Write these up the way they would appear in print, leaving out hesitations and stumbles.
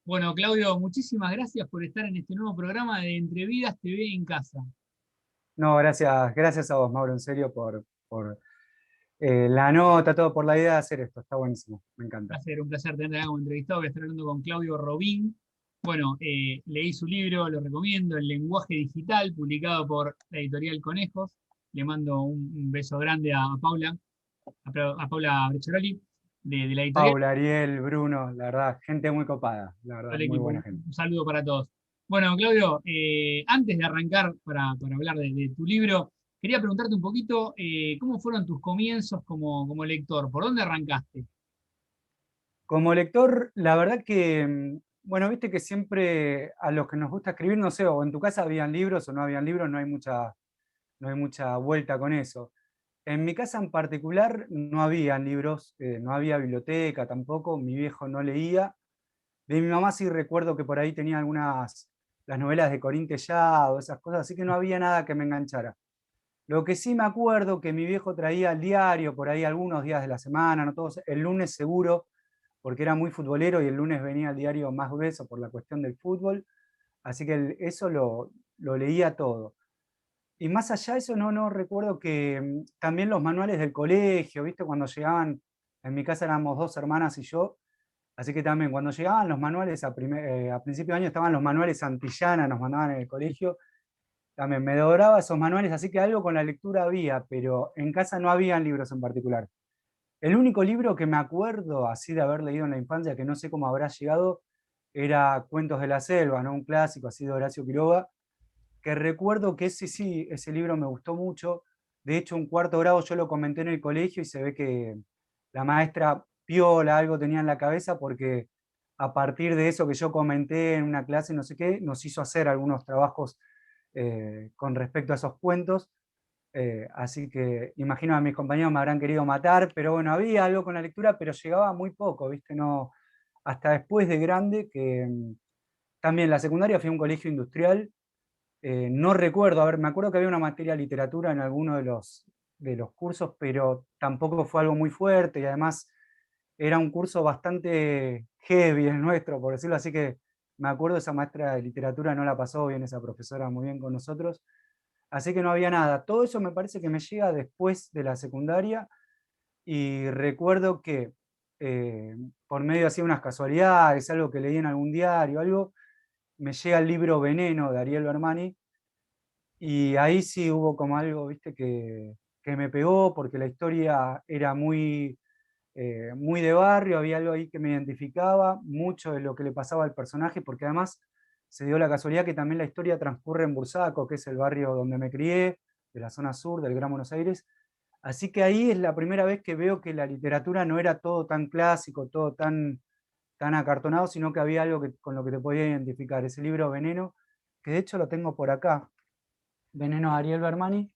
Bueno, Claudio, muchísimas gracias por estar en este nuevo programa de Entrevidas TV en Casa. No, gracias a vos, Mauro, en serio, por la nota, todo, por la idea de hacer esto. Está buenísimo, me encanta. Un placer tenerte acá como entrevistado. Voy a estar hablando con Claudio Robín. Bueno, leí su libro, lo recomiendo, El lenguaje digital, publicado por la editorial Conejos. Le mando un beso grande a Paula, a Paula Brecciaroli, de la editorial, Paula, Ariel, Bruno, la verdad, gente muy copada, la todo verdad, el muy equipo. buena gente. Un saludo para todos. Bueno, Claudio, antes de arrancar para hablar de tu libro, quería preguntarte un poquito cómo fueron tus comienzos como lector. ¿Por dónde arrancaste? Como lector, la verdad que, bueno, viste que siempre a los que nos gusta escribir, no sé, o en tu casa habían libros o no habían libros, no hay mucha vuelta con eso. En mi casa en particular no habían libros, no había biblioteca tampoco, mi viejo no leía. De mi mamá sí recuerdo que por ahí tenía las novelas de Corín Tellado, esas cosas, así que no había nada que me enganchara. Lo que sí me acuerdo que mi viejo traía el diario por ahí algunos días de la semana, no todos, el lunes seguro, porque era muy futbolero y el lunes venía el diario más grueso por la cuestión del fútbol, así que eso lo leía todo. Y más allá de eso, no recuerdo que también los manuales del colegio, ¿viste? Cuando llegaban, en mi casa éramos dos hermanas y yo, así que también cuando llegaban los manuales a principio de año estaban los manuales Santillana, nos mandaban en el colegio, también me devoraba esos manuales, así que algo con la lectura había, pero en casa no habían libros en particular. El único libro que me acuerdo así de haber leído en la infancia, que no sé cómo habrá llegado, era Cuentos de la Selva, ¿no? Un clásico así de Horacio Quiroga, que recuerdo que ese sí, ese libro me gustó mucho. De hecho, un cuarto grado yo lo comenté en el colegio y se ve que la maestra piola algo tenía en la cabeza porque a partir de eso que yo comenté en una clase, no sé qué, nos hizo hacer algunos trabajos con respecto a esos cuentos. Así que imagino a mis compañeros me habrán querido matar, pero bueno, había algo con la lectura, pero llegaba muy poco, ¿viste? No, hasta después de grande, que también la secundaria fui a un colegio industrial, no recuerdo, a ver, me acuerdo que había una materia de literatura en alguno de los cursos, pero tampoco fue algo muy fuerte y además era un curso bastante heavy el nuestro, por decirlo así, que me acuerdo esa maestra de literatura no la pasó bien, esa profesora muy bien con nosotros, así que no había nada. Todo eso me parece que me llega después de la secundaria y recuerdo que eh, por medio así unas casualidades, algo que leí en algún diario, algo, me llega el libro Veneno de Ariel Bermani y ahí sí hubo como algo, viste, que me pegó porque la historia era muy de barrio, había algo ahí que me identificaba, mucho de lo que le pasaba al personaje, porque además se dio la casualidad que también la historia transcurre en Bursaco, que es el barrio donde me crié, de la zona sur del Gran Buenos Aires. Así que ahí es la primera vez que veo que la literatura no era todo tan clásico, todo tan acartonado, sino que había algo con lo que te podía identificar. Ese libro Veneno, que de hecho lo tengo por acá, Veneno de Ariel Bermani,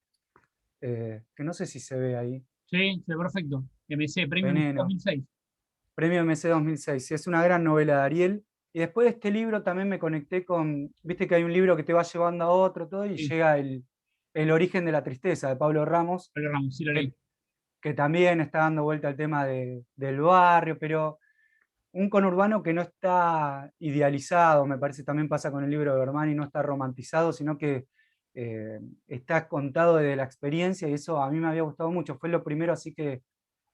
que no sé si se ve ahí. Sí, sí, perfecto. MC, premio MC Veneno, 2006. Premio MC 2006. Sí, es una gran novela de Ariel. Y después de este libro también me conecté con, viste que hay un libro que te va llevando a otro, todo, y Sí, llega el origen de la tristeza de Pablo Ramos, Pablo Ramos, sí lo leí. que, que también está dando vuelta al tema del barrio, pero un conurbano que no está idealizado, me parece también pasa con el libro de Bermani, no está romantizado, sino que está contado desde la experiencia y eso a mí me había gustado mucho, fue lo primero así que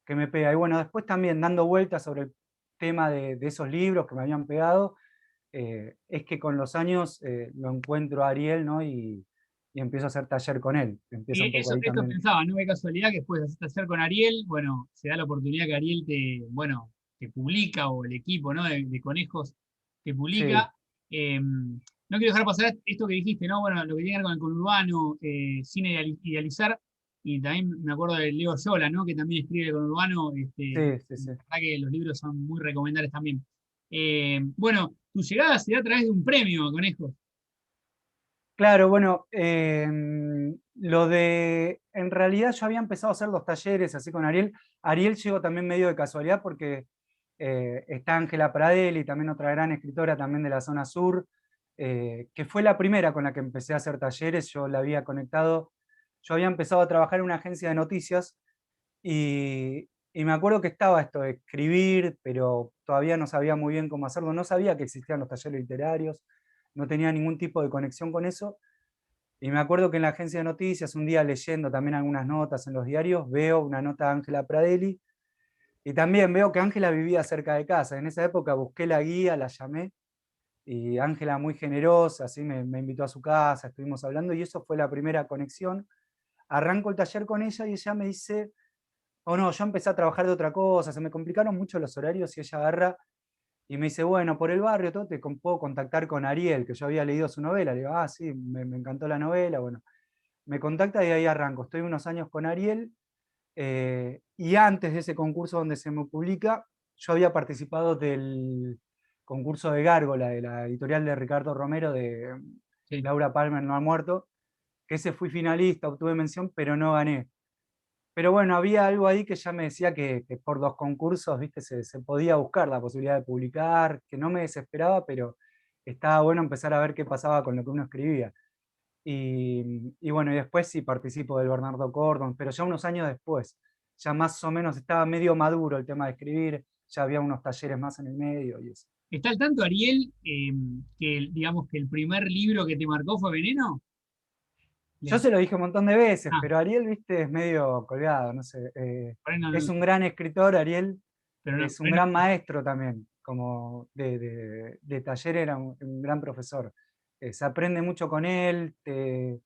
me pega. Y bueno, después también dando vueltas sobre el tema de esos libros que me habían pegado, es que con los años lo encuentro a Ariel, ¿no? Y empiezo a hacer taller con él, empieza un Y poco eso, ahí esto también. pensaba, no qué casualidad que después de hacer con Ariel, bueno, se da la oportunidad que Ariel bueno, te publica, o el equipo, ¿no? de Conejos te Sí, publica. No quiero dejar pasar esto que dijiste, ¿no? Bueno, lo que tiene que ver con el conurbano, sin idealizar, y también me acuerdo de Leo Yola, ¿no? Que también escribe el conurbano, sí, sí, la sí. verdad que los libros son muy recomendables también. Bueno, tu llegada se da a través de un premio a Conejos. Claro, bueno, en realidad yo había empezado a hacer los talleres así con Ariel. Ariel llegó también medio de casualidad porque está Ángela Pradelli, también otra gran escritora también de la zona sur, que fue la primera con la que empecé a hacer talleres. Yo la había conectado, yo había empezado a trabajar en una agencia de noticias y Y me acuerdo que estaba esto de escribir, pero todavía no sabía muy bien cómo hacerlo, no sabía que existían los talleres literarios, no tenía ningún tipo de conexión con eso. Y me acuerdo que en la agencia de noticias, un día leyendo también algunas notas en los diarios, veo una nota de Ángela Pradelli, y también veo que Ángela vivía cerca de casa. En esa época busqué la guía, la llamé, y Ángela muy generosa, así me invitó a su casa, estuvimos hablando, y eso fue la primera conexión. Arranco el taller con ella y ella me dice, oh no, yo empecé a trabajar de otra cosa, se me complicaron mucho los horarios, y ella agarra y me dice, bueno, por el barrio todo puedo contactar con Ariel, que yo había leído su novela. Le digo, ah, sí, me encantó la novela. Bueno, me contacta y ahí arranco. Estoy unos años con Ariel, y antes de ese concurso donde se me publica, yo había participado del concurso de Gárgola, de la editorial de Ricardo Romero, de Sí. Laura Palmer no ha muerto, que ese fui finalista, obtuve mención, pero no gané. Pero bueno, había algo ahí que ya me decía que por los concursos, viste, se podía buscar la posibilidad de publicar, que no me desesperaba, pero estaba bueno empezar a ver qué pasaba con lo que uno escribía. Y bueno, y después sí participo del Bernardo Cordon, pero ya unos años después, ya más o menos estaba medio maduro el tema de escribir, ya había unos talleres más en el medio y eso. ¿Está al tanto, Ariel, digamos que el primer libro que te marcó fue Veneno? Yo Le- se lo dije un montón de veces, ah, pero Ariel, viste, es medio colgado, no sé. por ahí Es un gran escritor, Ariel, pero no, es un gran maestro también, como de taller era un gran profesor. Se aprende mucho con él, te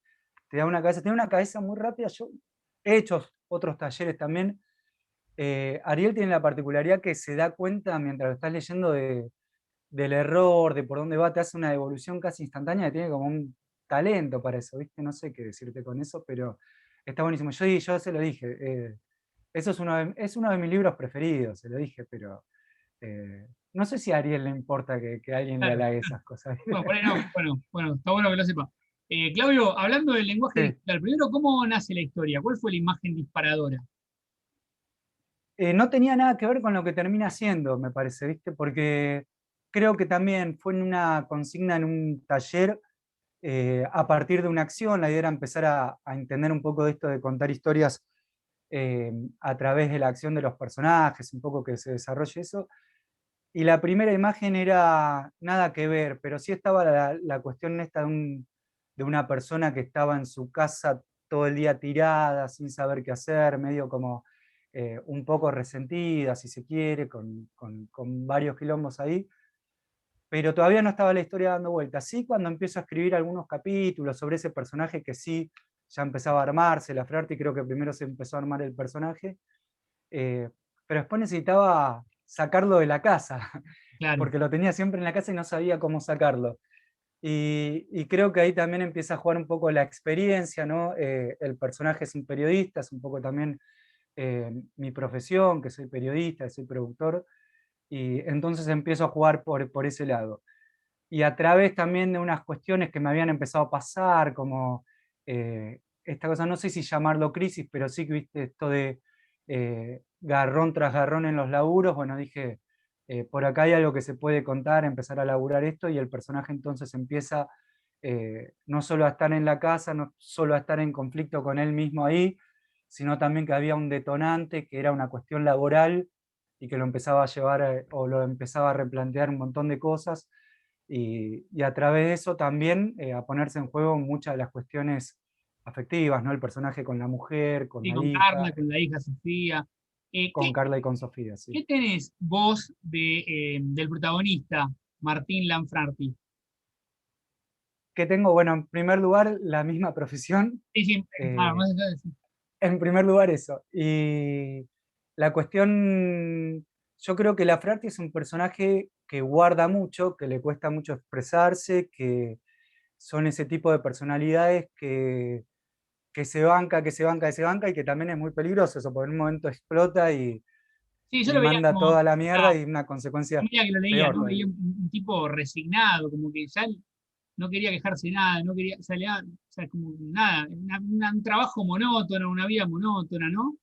da una cabeza, tiene una cabeza muy rápida. Yo he hecho otros talleres también. Ariel tiene la particularidad que se da cuenta mientras lo estás leyendo del error, de por dónde va, te hace una devolución casi instantánea, y tiene como un talento para eso, ¿viste? No sé qué decirte con eso, pero está buenísimo. Yo se lo dije, eso es uno de mis libros preferidos, se lo dije, pero no sé si a Ariel le importa que alguien le claro. halague esas cosas. Bueno, por ahí no, bueno, está bueno que lo sepa. Claudio, hablando del lenguaje Sí. digital, primero, ¿cómo nace la historia? ¿Cuál fue la imagen disparadora? No tenía nada que ver con lo que termina siendo, me parece, ¿viste? Porque creo que también fue en una consigna en un taller, a partir de una acción. La idea era empezar a entender un poco de esto de contar historias, a través de la acción de los personajes, un poco que se desarrolle eso. Y la primera imagen era nada que ver, pero sí estaba la cuestión esta de una persona que estaba en su casa todo el día tirada, sin saber qué hacer, medio como un poco resentida, si se quiere, con varios quilombos ahí, pero todavía no estaba la historia dando vueltas. Sí, cuando empiezo a escribir algunos capítulos sobre ese personaje que sí ya empezaba a armarse, la Frarti creo que primero se empezó a armar el personaje, eh, pero después necesitaba sacarlo de la casa, Claro. porque lo tenía siempre en la casa y no sabía cómo sacarlo. Y creo que ahí también empieza a jugar un poco la experiencia, ¿no? El personaje es un periodista, es un poco también mi profesión, que soy periodista, que soy productor, y entonces empiezo a jugar por ese lado. Y a través también de unas cuestiones que me habían empezado a pasar, como esta cosa, no sé si llamarlo crisis, pero sí que viste esto de garrón tras garrón en los laburos. Bueno, dije, por acá hay algo que se puede contar, empezar a laburar esto, y el personaje entonces empieza no solo a estar en la casa, no solo a estar en conflicto con él mismo ahí, sino también que había un detonante que era una cuestión laboral, y que lo empezaba a llevar o lo empezaba a replantear un montón de cosas, y a través de eso también a ponerse en juego muchas de las cuestiones afectivas, ¿no? El personaje con la mujer, con Sí, la con Carla, hija, con la hija Sofía. con Carla y con Sofía, sí. ¿Qué tenés vos del protagonista, Martín Lanfranti? Que tengo, bueno, en primer lugar, la misma profesión, Sí, sí, eh, más allá de eso. en primer lugar eso. Y la cuestión, yo creo que la Frati es un personaje que guarda mucho, que le cuesta mucho expresarse, que son ese tipo de personalidades que se banca, que se banca, que se banca, y que también es muy peligroso eso, porque en un momento explota Sí, yo y lo veía manda como, toda la mierda, y una consecuencia medida que lo leía, peor ¿no? todavía. Veía un tipo resignado, como que ya no quería quejarse nada, no quería, o sea, o sea, como nada, un trabajo monótono, una vida monótona, ¿no?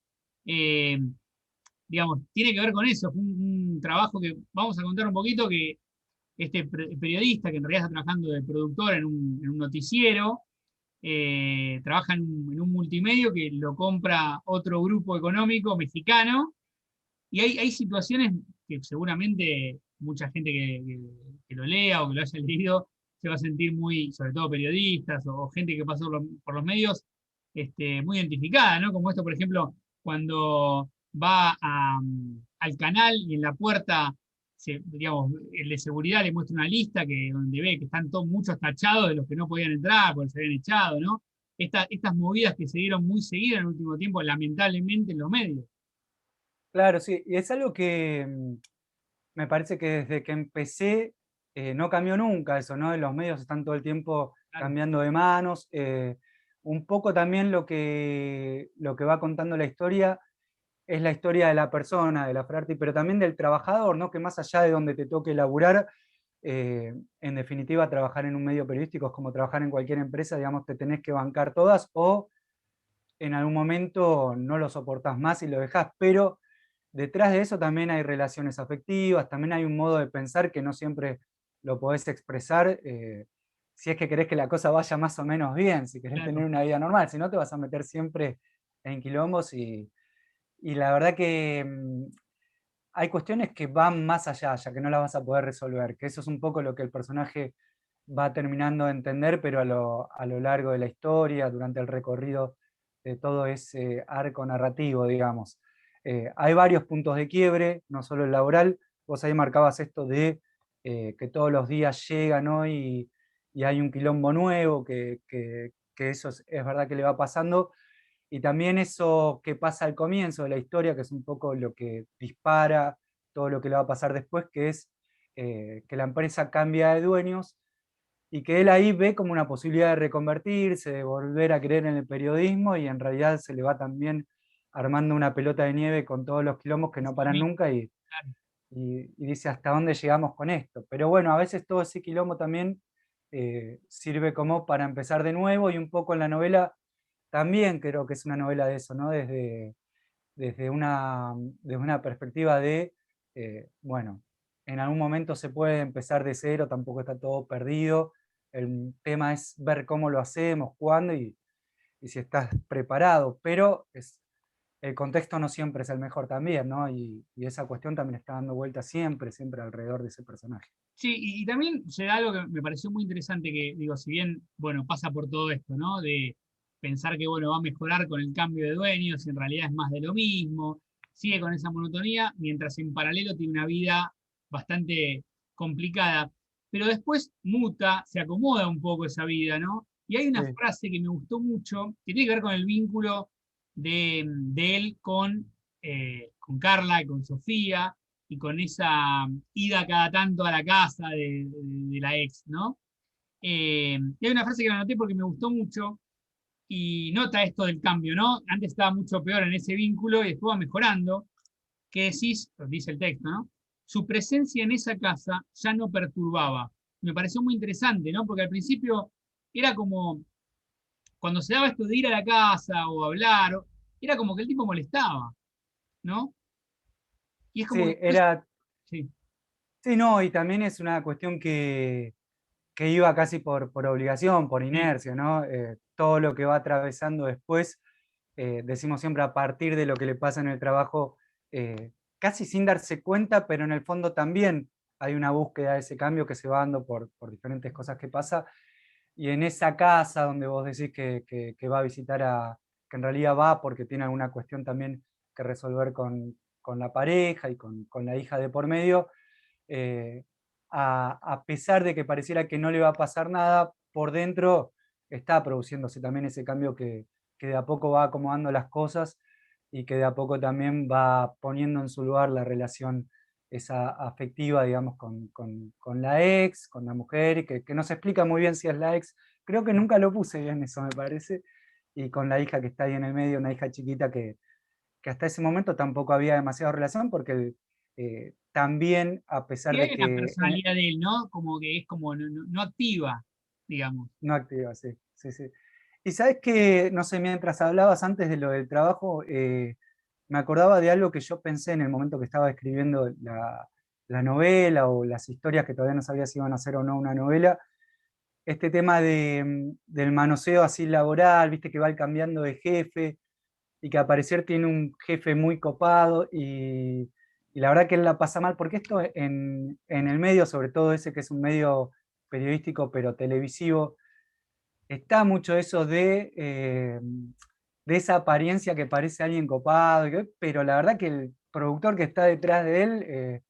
Eh, digamos, tiene que ver con eso, fue un trabajo que vamos a contar un poquito que este periodista, que en realidad está trabajando de productor en un noticiero, trabaja en un multimedio que lo compra otro grupo económico mexicano, Y hay situaciones que seguramente mucha gente que lo lea o que lo haya leído se va a sentir muy, sobre todo periodistas o gente que pasa por los medios, muy identificada, ¿no? Como esto, por ejemplo, cuando va al canal y en la puerta, digamos, el de seguridad le muestra una lista donde ve que están todos muchos tachados de los que no podían entrar porque se habían echado, ¿no? Estas movidas que se dieron muy seguidas en el último tiempo, lamentablemente, en los medios. Claro, sí, y es algo que me parece que desde que empecé no cambió nunca eso, ¿no? Los medios están todo el tiempo Claro, cambiando de manos. Un poco también lo que va contando la historia es la historia de la persona, de la Frarti, pero también del trabajador, ¿no? Que más allá de donde te toque laburar, en definitiva, trabajar en un medio periodístico es como trabajar en cualquier empresa, digamos, te tenés que bancar todas o en algún momento no lo soportás más y lo dejás, pero detrás de eso también hay relaciones afectivas, también hay un modo de pensar que no siempre lo podés expresar, si es que querés que la cosa vaya más o menos bien, si querés tener claro. una vida normal, si no te vas a meter siempre en quilombos y la verdad que hay cuestiones que van más allá, ya que no las vas a poder resolver, que eso es un poco lo que el personaje va terminando de entender, pero a lo largo de la historia, durante el recorrido de todo ese arco narrativo, digamos. Hay varios puntos de quiebre, no solo el laboral, vos ahí marcabas esto de que todos los días llega, ¿no? Y hay un quilombo nuevo, que eso es verdad que le va pasando, y también eso que pasa al comienzo de la historia, que es un poco lo que dispara todo lo que le va a pasar después, que es que la empresa cambia de dueños y que él ahí ve como una posibilidad de reconvertirse, de volver a creer en el periodismo y en realidad se le va también armando una pelota de nieve con todos los quilombos que no Sí, paran nunca claro. y dice hasta dónde llegamos con esto. Pero bueno, a veces todo ese quilombo también sirve como para empezar de nuevo y un poco en la novela también creo que es una novela de eso, ¿no? Desde una perspectiva de, bueno, en algún momento se puede empezar de cero, tampoco está todo perdido. El tema es ver cómo lo hacemos, cuándo y si estás preparado, pero el contexto no siempre es el mejor también, ¿no? Y esa cuestión también está dando vueltas siempre, siempre alrededor de ese personaje. Sí, y también se da algo que me pareció muy interesante, que digo, si bien, bueno, pasa por todo esto, ¿no? De pensar que, bueno, va a mejorar con el cambio de dueños, y en realidad es más de lo mismo, sigue con esa monotonía, mientras en paralelo tiene una vida bastante complicada. Pero después muta, se acomoda un poco esa vida, ¿no? Y hay una Sí, frase que me gustó mucho, que tiene que ver con el vínculo de él con Carla y con Sofía, y con esa ida cada tanto a la casa de la ex, ¿no? Y hay una frase que la anoté porque me gustó mucho y nota esto del cambio, ¿no? Antes estaba mucho peor en ese vínculo y después va mejorando, que decís, dice el texto, ¿no? Su presencia en esa casa ya no perturbaba. Me pareció muy interesante, ¿no? Porque al principio era como, cuando se daba esto de ir a la casa o hablar, era como que el tipo molestaba, ¿no? Y es como que sí, después, era, sí, sí, no, y también es una cuestión que iba casi por obligación, por sí, inercia, ¿no? Todo lo que va atravesando después, decimos siempre a partir de lo que le pasa en el trabajo, casi sin darse cuenta, pero en el fondo también hay una búsqueda de ese cambio que se va dando por diferentes cosas que pasa. Y en esa casa donde vos decís que va a visitar que en realidad va porque tiene alguna cuestión también que resolver con la pareja y con la hija de por medio, eh, a pesar de que pareciera que no le va a pasar nada, por dentro está produciéndose también ese cambio que de a poco va acomodando las cosas y que de a poco también va poniendo en su lugar la relación esa afectiva, digamos, con la ex, con la mujer, y que no se explica muy bien si es la ex. Creo que nunca lo puse bien eso, me parece. Y con la hija que está ahí en el medio, una hija chiquita que hasta ese momento tampoco había demasiada relación, porque también, a pesar sí de hay una que personalidad de él, ¿no? Como que es como no activa, digamos. no activa, sí, sí, sí. Y sabes que, no sé, mientras hablabas antes de lo del trabajo, me acordaba de algo que yo pensé en el momento que estaba escribiendo la novela o las historias que todavía no sabía si iban a ser o no una novela. Este tema del manoseo así laboral, viste que va cambiando de jefe y que al parecer tiene un jefe muy copado y la verdad que él la pasa mal, porque esto en el medio, sobre todo ese que es un medio periodístico pero televisivo, está mucho eso de esa apariencia que parece alguien copado, pero la verdad que el productor que está detrás de él,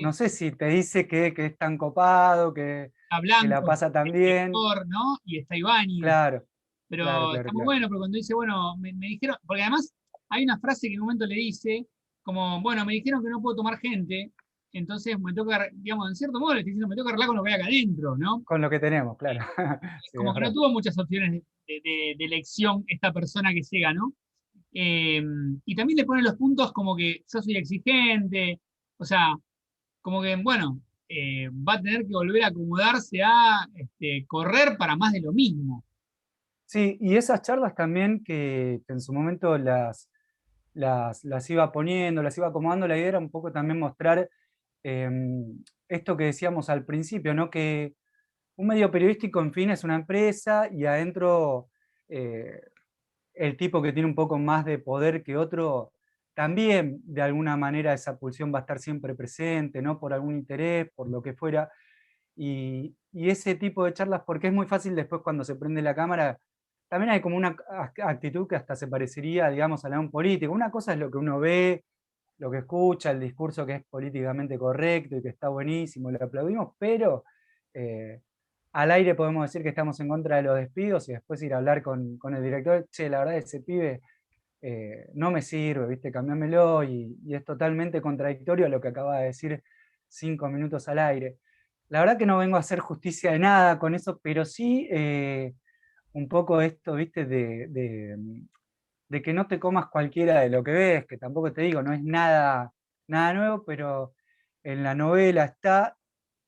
no Sí, sé si te dice que es tan copado, está que la Blanco, pasa tan el bien. director, ¿no? Y está Ibáñez. Claro, claro, Pero claro, está muy claro. bueno, porque cuando dice, bueno, me dijeron, porque además hay una frase que en un momento le dice, como, bueno, me dijeron que no puedo tomar gente, entonces me toca, digamos, en cierto modo le estoy diciendo, me toca arreglar con lo que hay acá adentro, ¿no? Con lo que tenemos, claro. Sí, Como es que no verdad. tuvo muchas opciones de elección esta persona que llega, ¿no? Eh, y también le pone los puntos como que yo soy exigente, o sea, como que, bueno, va a tener que volver a acomodarse a correr para más de lo mismo. Sí, y esas charlas también que en su momento las iba poniendo, las iba acomodando, la idea era un poco también mostrar eh, esto que decíamos al principio, ¿no? Que un medio periodístico, en fin, es una empresa y adentro eh, el tipo que tiene un poco más de poder que otro, también de alguna manera esa pulsión va a estar siempre presente, ¿no? Por algún interés, por lo que fuera. Y ese tipo de charlas, porque es muy fácil después cuando se prende la cámara, también hay como una actitud que hasta se parecería, digamos, a la de un político. Una cosa es lo que uno ve, lo que escucha, el discurso que es políticamente correcto y que está buenísimo, le aplaudimos, pero eh, al aire podemos decir que estamos en contra de los despidos y después ir a hablar con el director, che, la verdad ese pibe no me sirve, ¿viste? Cambiámelo y es totalmente contradictorio a lo que acaba de decir 5 minutos al aire. La verdad que no vengo a hacer justicia de nada con eso, pero sí un poco esto, ¿viste? De que no te comas cualquiera de lo que ves, que tampoco te digo, no es nada, nada nuevo, pero en la novela está,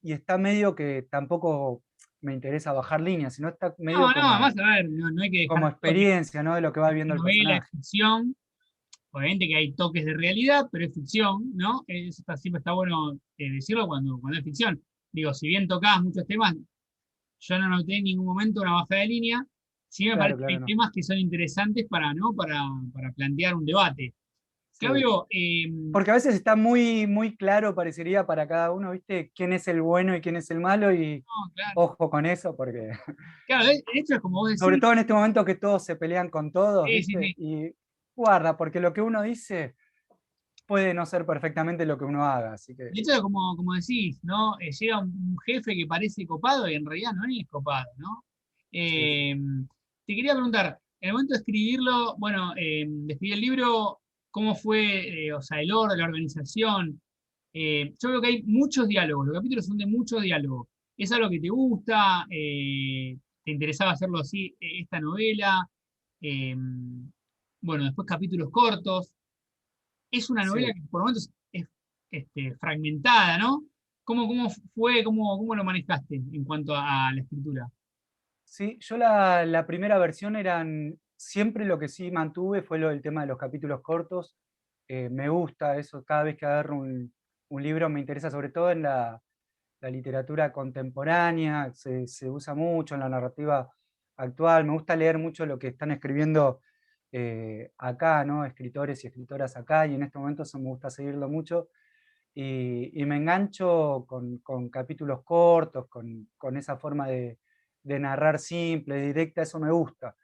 y está medio que tampoco me interesa bajar líneas, sino está No, medio no, además, a ver, no hay que dejar como de lado que experiencia, ¿no? De lo que va esta viendo el novela es personaje. ficción, obviamente que hay toques de realidad, pero es ficción, ¿no? Siempre está bueno decirlo cuando es ficción. Digo, si bien tocabas muchos temas, yo no noté en ningún momento una baja de línea, sí me Claro, parece que claro, hay no. temas que son interesantes para, ¿no? Para plantear un debate. Sí. Claudio, Porque a veces está muy, muy claro, parecería para cada uno, ¿viste? Quién es el bueno y quién es el malo, y no, claro, ojo con eso, porque claro, de hecho es como vos sobre decís, todo en este momento que todos se pelean con todos, sí, sí, ¿viste? sí. Y guarda, porque lo que uno dice puede no ser perfectamente lo que uno haga, así que De hecho, como decís, ¿no? Llega un jefe que parece copado y en realidad no es copado, ¿no? sí, sí. Eh, Te quería preguntar, en el momento de escribirlo, bueno, de escribir el libro, ¿cómo fue, o sea, el orden, la organización? Yo veo que hay muchos diálogos, los capítulos son de mucho diálogo. ¿Es algo que te gusta? ¿Te interesaba hacerlo así, esta novela? Eh, bueno, después capítulos cortos. Es una novela Sí, que por momentos es fragmentada, ¿no? ¿Cómo fue, cómo lo manejaste en cuanto a la escritura? sí, yo la primera versión eran, siempre lo que sí mantuve fue lo del tema de los capítulos cortos. Me gusta eso, cada vez que agarro un libro me interesa, sobre todo en la literatura contemporánea, se usa mucho en la narrativa actual. Me gusta leer mucho lo que están escribiendo acá, ¿no? Escritores y escritoras acá, y en este momento eso me gusta seguirlo mucho. Y me engancho con capítulos cortos, con esa forma de narrar simple, directa, eso me gusta.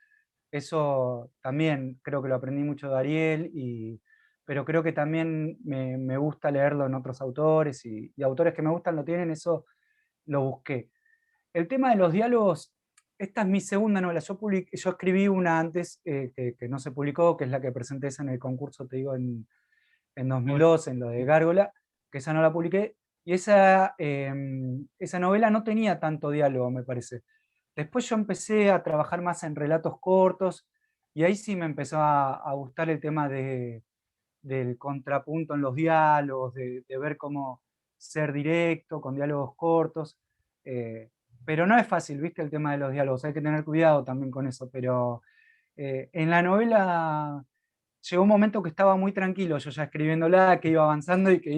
Eso también creo que lo aprendí mucho de Ariel, pero creo que también me gusta leerlo en otros autores, y autores que me gustan lo tienen, eso lo busqué. El tema de los diálogos, esta es mi segunda novela. Yo escribí una antes que no se publicó, que es la que presenté esa en el concurso, te digo, en Hola. 2002, en lo de Gárgola, que esa no la publiqué. Y esa novela no tenía tanto diálogo, me parece. Después yo empecé a trabajar más en relatos cortos, y ahí sí me empezó a gustar el tema del contrapunto en los diálogos, de ver cómo ser directo, con diálogos cortos. eh, pero no es fácil, ¿viste? El tema de los diálogos, hay que tener cuidado también con eso. Pero en la novela llegó un momento que estaba muy tranquilo, yo ya escribiéndola, que iba avanzando y que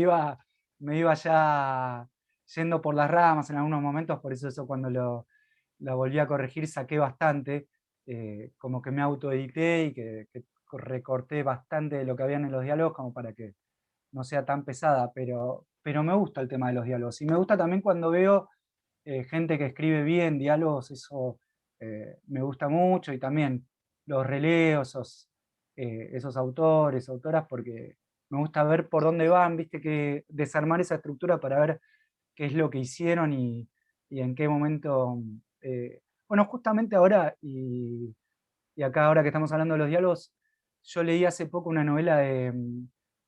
me iba ya yendo por las ramas en algunos momentos, por eso cuando la volví a corregir saqué bastante, como que me autoedité y que recorté bastante de lo que había en los diálogos como para que no sea tan pesada, pero me gusta el tema de los diálogos. Y me gusta también cuando veo gente que escribe bien diálogos, eso me gusta mucho, y también los releo, esos autores, autoras, porque me gusta ver por dónde van, viste, que desarmar esa estructura para ver qué es lo que hicieron y en qué momento. Bueno, justamente ahora, y acá ahora que estamos hablando de los diálogos, yo leí hace poco una novela de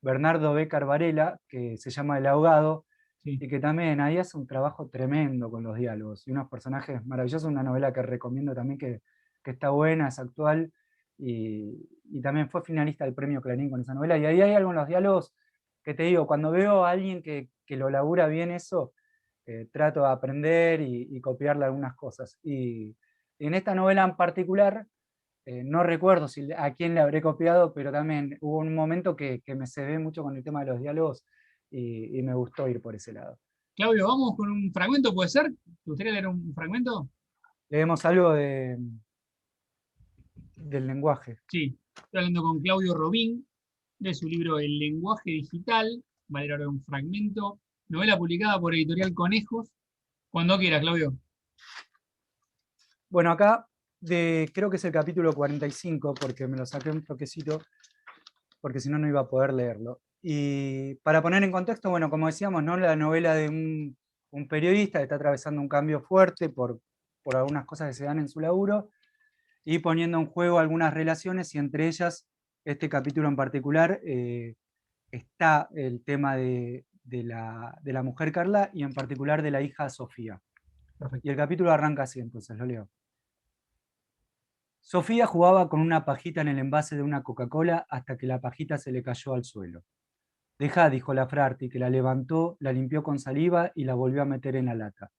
Bernardo Bécquer Varela, que se llama El ahogado, Sí. y que también ahí hace un trabajo tremendo con los diálogos, y unos personajes maravillosos, una novela que recomiendo también, que está buena, es actual, y también fue finalista del premio Clarín con esa novela, y ahí hay algo en los diálogos que te digo, cuando veo a alguien que lo labura bien eso, trato de aprender y copiarle algunas cosas. Y en esta novela en particular, no recuerdo a quién le habré copiado, pero también hubo un momento que me cebé mucho con el tema de los diálogos y me gustó ir por ese lado. Claudio, vamos con un fragmento, ¿puede ser? ¿Te gustaría leer un fragmento? Leemos algo del lenguaje. Sí, estoy hablando con Claudio Robín, de su libro El lenguaje digital. Va a leer ahora un fragmento. Novela publicada por Editorial Conejos. Cuando quieras, Claudio. Bueno, acá creo que es el capítulo 45, porque me lo saqué un toquecito, porque si no, no iba a poder leerlo. Y para poner en contexto, bueno, como decíamos, ¿no? La novela de un periodista que está atravesando un cambio fuerte por algunas cosas que se dan en su laburo, y poniendo en juego algunas relaciones, y entre ellas, este capítulo en particular, está el tema de la mujer Carla, y en particular de la hija Sofía. Perfecto. Y el capítulo arranca así, entonces lo leo. Sofía jugaba con una pajita en el envase de una Coca-Cola hasta que la pajita se le cayó al suelo. Deja, dijo la Frarti, que la levantó, la limpió con saliva y la volvió a meter en la lata.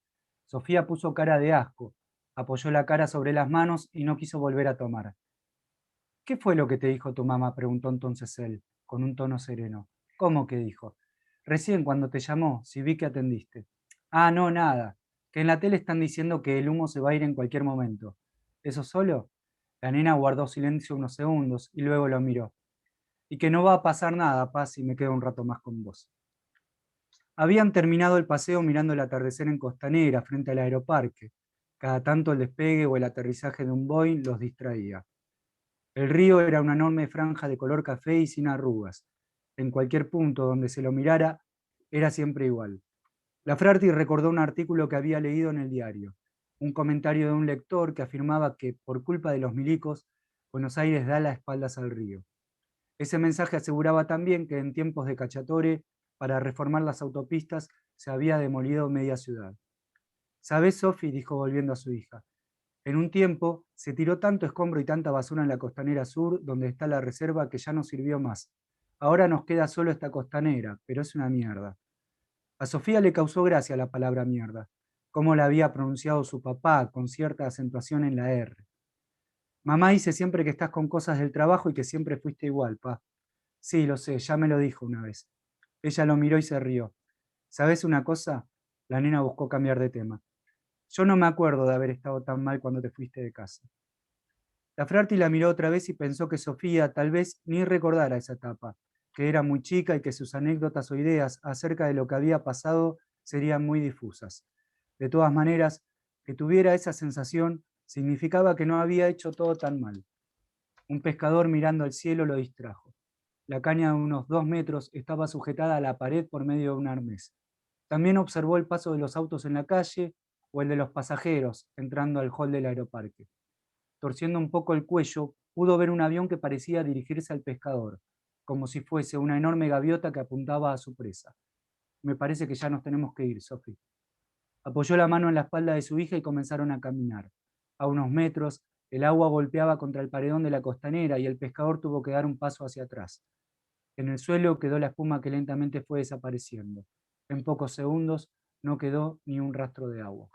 Sofía puso cara de asco, apoyó la cara sobre las manos y no quiso volver a tomar. ¿Qué fue lo que te dijo tu mamá?, preguntó entonces él, con un tono sereno. ¿Cómo que dijo? Recién cuando te llamó, si vi que atendiste. Ah, no, nada, que en la tele están diciendo que el humo se va a ir en cualquier momento. ¿Eso solo? La nena guardó silencio unos segundos y luego lo miró. Y que no va a pasar nada, Paz, si me quedo un rato más con vos. Habían terminado el paseo mirando el atardecer en Costanera, frente al aeroparque. Cada tanto el despegue o el aterrizaje de un Boeing los distraía. El río era una enorme franja de color café y sin arrugas. En cualquier punto donde se lo mirara, era siempre igual. La Frarti recordó un artículo que había leído en el diario, un comentario de un lector que afirmaba que, por culpa de los milicos, Buenos Aires da las espaldas al río. Ese mensaje aseguraba también que en tiempos de Cacciatore, para reformar las autopistas, se había demolido media ciudad. ¿Sabés, Sofi?, dijo volviendo a su hija. En un tiempo se tiró tanto escombro y tanta basura en la costanera sur, donde está la reserva, que ya no sirvió más. Ahora nos queda solo esta costanera, pero es una mierda. A Sofía le causó gracia la palabra mierda, cómo la había pronunciado su papá, con cierta acentuación en la R. Mamá dice siempre que estás con cosas del trabajo y que siempre fuiste igual, pa. Sí, lo sé, ya me lo dijo una vez. Ella lo miró y se rió. ¿Sabes una cosa? La nena buscó cambiar de tema. Yo no me acuerdo de haber estado tan mal cuando te fuiste de casa. La Frarti la miró otra vez y pensó que Sofía tal vez ni recordara esa etapa, que era muy chica y que sus anécdotas o ideas acerca de lo que había pasado serían muy difusas. De todas maneras, que tuviera esa sensación significaba que no había hecho todo tan mal. Un pescador mirando al cielo lo distrajo. La caña de unos 2 metros estaba sujetada a la pared por medio de un arnés. También observó el paso de los autos en la calle o el de los pasajeros entrando al hall del aeroparque. Torciendo un poco el cuello, pudo ver un avión que parecía dirigirse al pescador, como si fuese una enorme gaviota que apuntaba a su presa. Me parece que ya nos tenemos que ir, Sophie. Apoyó la mano en la espalda de su hija y comenzaron a caminar. A unos metros, el agua golpeaba contra el paredón de la costanera y el pescador tuvo que dar un paso hacia atrás. En el suelo quedó la espuma que lentamente fue desapareciendo. En pocos segundos no quedó ni un rastro de agua.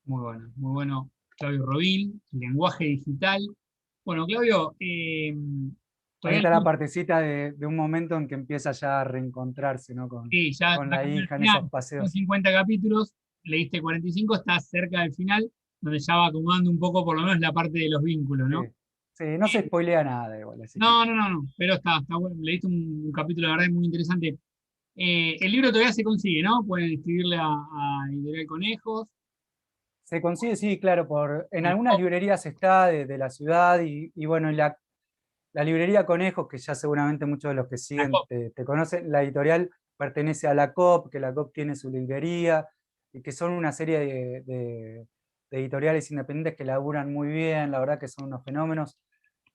Muy bueno, Claudio Robín, lenguaje digital. Bueno, Claudio, Ahí todavía está la no, partecita de un momento en que empieza ya a reencontrarse, ¿no? sí, ya con está la camino al hija en esos final. Son paseos. 50 capítulos, leíste 45, estás cerca del final, donde ya va acomodando un poco por lo menos la parte de los vínculos, Sí, ¿no? sí, no se spoilea nada igual, así que No, pero está bueno. Leíste un capítulo, la verdad, muy interesante. El libro todavía se consigue, ¿no? Pueden escribirle a Editorial Conejos. Se consigue, sí, claro, en En la algunas COP, librerías está de la ciudad y bueno, la librería Conejos, que ya seguramente muchos de los que la siguen COP. te conocen, la editorial pertenece a la COP, que la COP tiene su librería, y que son una serie de editoriales independientes que laburan muy bien, la verdad que son unos fenómenos.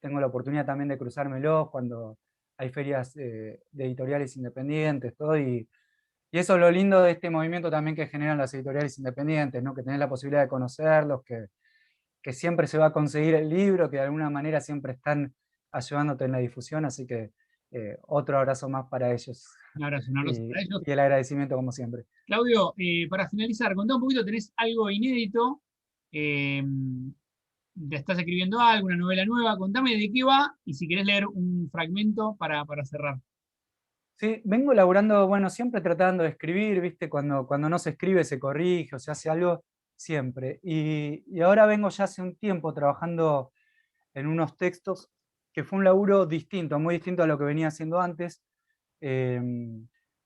Tengo la oportunidad también de cruzármelos cuando hay ferias de editoriales independientes, todo, y eso es lo lindo de este movimiento también que generan las editoriales independientes, ¿no? Que tenés la posibilidad de conocerlos, que siempre se va a conseguir el libro, que de alguna manera siempre están ayudándote en la difusión, así que otro abrazo más para ellos Un abrazo y, para ellos. y el agradecimiento como siempre. Claudio, para finalizar, contá un poquito, tenés algo inédito, eh, te estás escribiendo algo, una novela nueva, contame de qué va y si querés leer un fragmento para cerrar. Sí, vengo laburando, bueno, siempre tratando de escribir, ¿viste? Cuando no se escribe se corrige o se hace algo, siempre. Y ahora vengo ya hace un tiempo trabajando en unos textos que fue un laburo distinto, muy distinto a lo que venía haciendo antes. Eh,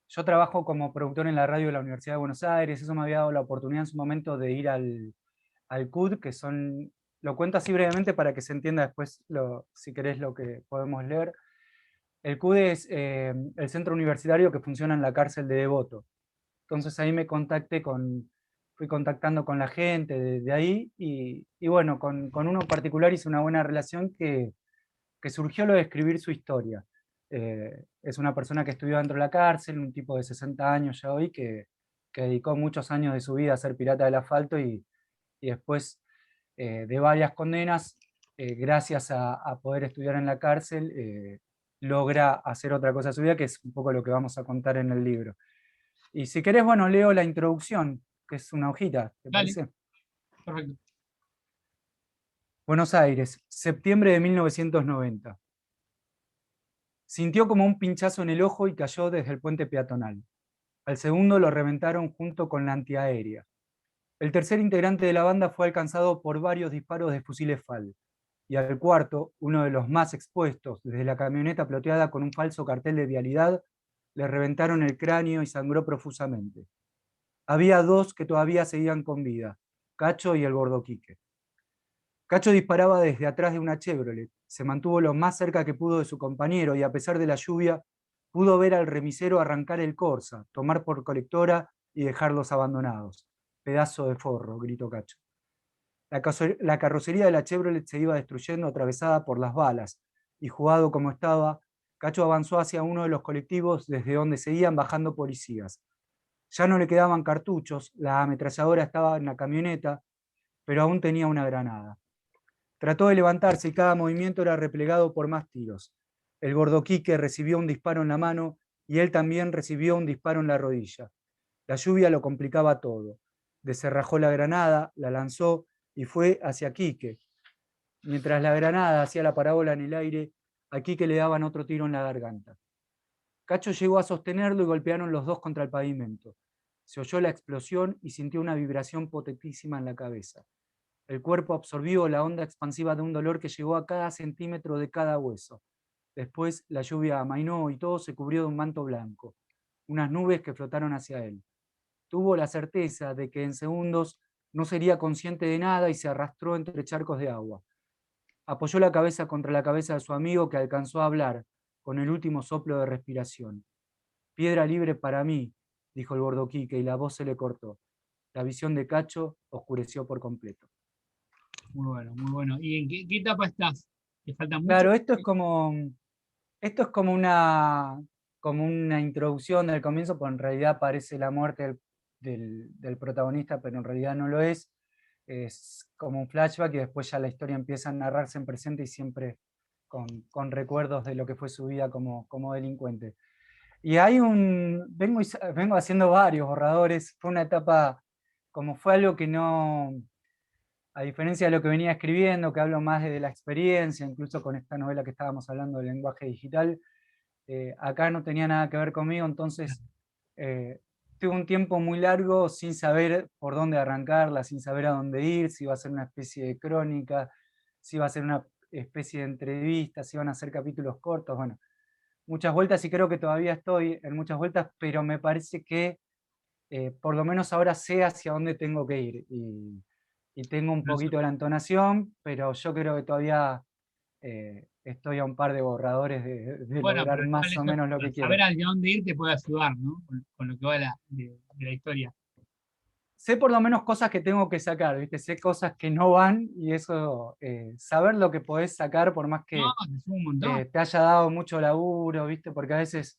yo trabajo como productor en la radio de la Universidad de Buenos Aires, eso me había dado la oportunidad en su momento de ir al CUD, que son, lo cuento así brevemente para que se entienda después, si querés, lo que podemos leer. El CUDE es el centro universitario que funciona en la cárcel de Devoto. Entonces ahí fui contactando con la gente de ahí y bueno, con uno en particular hice una buena relación que surgió lo de escribir su historia. Es una persona que estudió dentro de la cárcel, un tipo de 60 años ya hoy, que dedicó muchos años de su vida a ser pirata del asfalto y después de varias condenas, gracias a poder estudiar en la cárcel, logra hacer otra cosa de su vida, que es un poco lo que vamos a contar en el libro. Y si querés, bueno, leo la introducción, que es una hojita, ¿te Dale, parece? perfecto. Buenos Aires, septiembre de 1990. Sintió como un pinchazo en el ojo y cayó desde el puente peatonal. Al segundo lo reventaron junto con la antiaérea. El tercer integrante de la banda fue alcanzado por varios disparos de fusiles FAL. Y al cuarto, uno de los más expuestos, desde la camioneta ploteada con un falso cartel de vialidad, le reventaron el cráneo y sangró profusamente. Había dos que todavía seguían con vida, Cacho y el gordo Quique. Cacho disparaba desde atrás de una Chevrolet, se mantuvo lo más cerca que pudo de su compañero y a pesar de la lluvia, pudo ver al remisero arrancar el Corsa, tomar por colectora y dejarlos abandonados. Pedazo de forro, gritó Cacho. La carrocería de la Chevrolet se iba destruyendo atravesada por las balas, y jugado como estaba, Cacho avanzó hacia uno de los colectivos desde donde seguían bajando policías. Ya no le quedaban cartuchos, la ametralladora estaba en la camioneta, pero aún tenía una granada. Trató de levantarse y cada movimiento era replegado por más tiros. El gordo Quique recibió un disparo en la mano y él también recibió un disparo en la rodilla. La lluvia lo complicaba todo. Desenrajó la granada, la lanzó y fue hacia Quique. Mientras la granada hacía la parábola en el aire, a Quique le daban otro tiro en la garganta. Cacho llegó a sostenerlo y golpearon los dos contra el pavimento. Se oyó la explosión y sintió una vibración potentísima en la cabeza. El cuerpo absorbió la onda expansiva de un dolor que llegó a cada centímetro de cada hueso. Después la lluvia amainó y todo se cubrió de un manto blanco, unas nubes que flotaron hacia él. Tuvo la certeza de que en segundos no sería consciente de nada y se arrastró entre charcos de agua. Apoyó la cabeza contra la cabeza de su amigo que alcanzó a hablar con el último soplo de respiración. Piedra libre para mí, dijo el gordo Quique y la voz se le cortó. La visión de Cacho oscureció por completo. Muy bueno, muy bueno. ¿Y en qué etapa estás? ¿Te falta mucho? Claro, esto es como una introducción del comienzo, porque en realidad parece la muerte del protagonista, pero en realidad no lo es. Es como un flashback y después ya la historia empieza a narrarse en presente y siempre con recuerdos de lo que fue su vida como delincuente. Y vengo haciendo varios borradores, fue una etapa, como fue algo que no, a diferencia de lo que venía escribiendo, que hablo más de la experiencia, incluso con esta novela que estábamos hablando del lenguaje digital, acá no tenía nada que ver conmigo, entonces eh, tuve un tiempo muy largo sin saber por dónde arrancarla, sin saber a dónde ir, si iba a ser una especie de crónica, si iba a ser una especie de entrevista, si iban a ser capítulos cortos, bueno. muchas vueltas y creo que todavía estoy en muchas vueltas, pero me parece que por lo menos ahora sé hacia dónde tengo que ir. Y tengo un Pero eso- poquito la entonación, pero yo creo que todavía estoy a un par de borradores de bueno, lograr pero igual más o eso, menos lo que saber quiero. hacia dónde ir te puede ayudar, ¿no? Con lo que va de la historia. Sé por lo menos cosas que tengo que sacar, ¿viste? Sé cosas que no van y eso, saber lo que podés sacar por más No, que te suma un montón. te haya dado mucho laburo, ¿viste? Porque a veces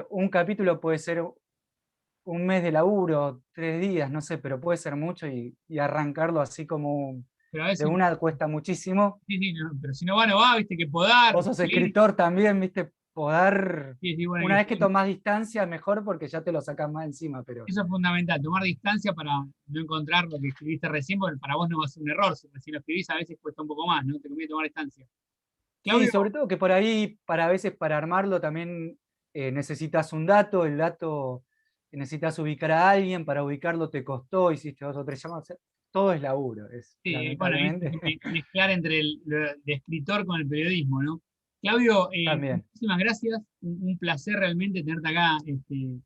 un capítulo puede ser un mes de laburo, 3 días, no sé, pero puede ser mucho y arrancarlo así como Pero a de veces, una cuesta muchísimo. sí, sí, pero si no va, no va, viste que podar, Vos sos pulir, escritor también, ¿viste? Poder, sí, sí, bueno, una vez que tomás distancia, mejor porque ya te lo sacás más encima, pero eso es fundamental, tomar distancia para no encontrar lo que escribiste recién, porque para vos no va a ser un error. Si recién lo escribís, a veces cuesta un poco más, ¿no? Te conviene tomar distancia. sí, Claudio, sobre todo que por ahí, para a veces para armarlo también necesitas un dato, el dato necesitas ubicar a alguien, para ubicarlo te costó, hiciste 2 o 3 llamadas, todo es laburo, es sí, bueno, ahí lamentablemente mezclar entre lo de escritor con el periodismo, ¿no? Claudio, también. muchísimas gracias, un placer realmente tenerte acá en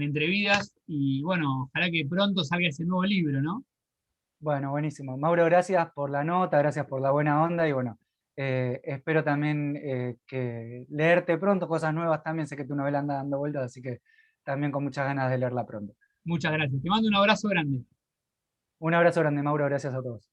Entrevidas y bueno, ojalá que pronto salga ese nuevo libro, ¿no? Bueno, buenísimo. Mauro, gracias por la nota, gracias por la buena onda y bueno, espero también que leerte pronto, cosas nuevas también, sé que tu novela anda dando vueltas, así que también con muchas ganas de leerla pronto. Muchas gracias. Te mando un abrazo grande. Un abrazo grande, Mauro, gracias a todos.